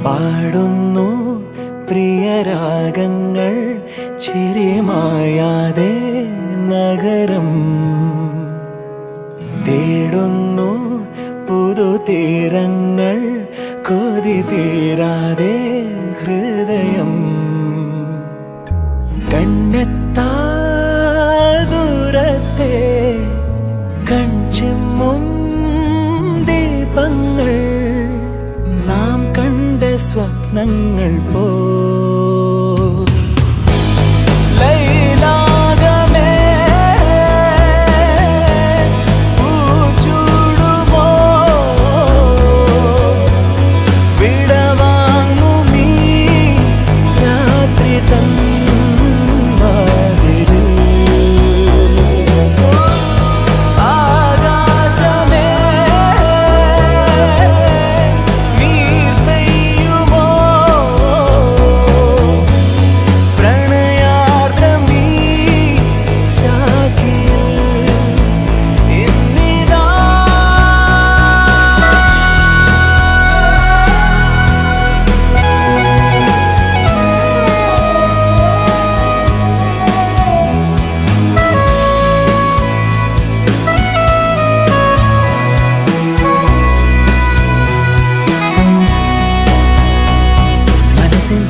പാടുന്നു പ്രിയരാഗങ്ങൾ ചിരിമായാതെ നഗരം തേടുന്നു പുതുതീരങ്ങൾ കൊതി തീരാതെ ഹൃദയം കണ്ണെത്താ ദൂരത്തെ കൺചിമ്മും ദീപങ്ങൾ നാം കണ്ട സ്വപ്നങ്ങൾ പോ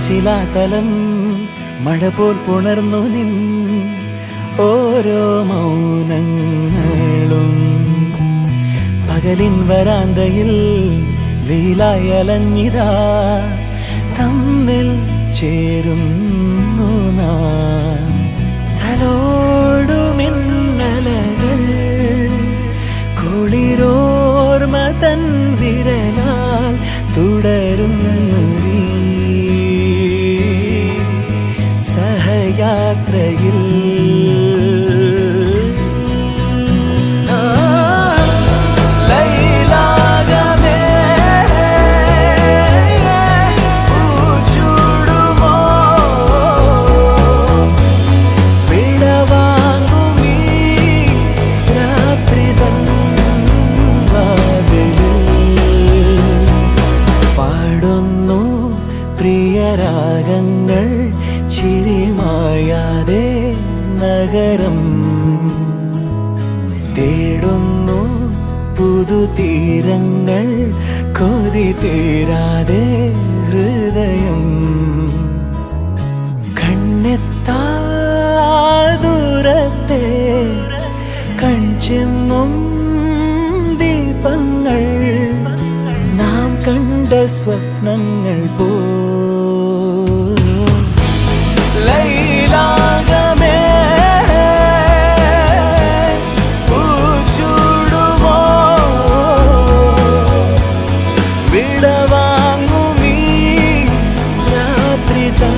ശിലാതലം മഴ പോൽ പുണർന്നു നിൻ ഓരോ മൗനങ്ങളും പകലിൻ വരാന്തയിൽ വെയിലായി അലഞ്ഞിതാ തമ്മിൽ ചേരുന്നു നാം തലോടുമിന്നലകൾ കുളിരോർമ തൻ വിരലാൽ തുടരുന്നു സഹയാത്രയിൽ പ്രിയരാഗങ്ങൾ ചിരിമായാതെ നഗരം തേടുന്നു പുതുതീരങ്ങൾ കൊതി തീരാതെ ഹൃദയം കണ്ണെത്താ ദൂരത്തെ കൺചിമ്മും ദീപങ്ങൾ നാം കണ്ട സ്വപ്നങ്ങൾ പോ ലൈലാഗമേ പൂച്ചൂടുമോ വിടവാങ്ങുമീ രാത്രി തൻ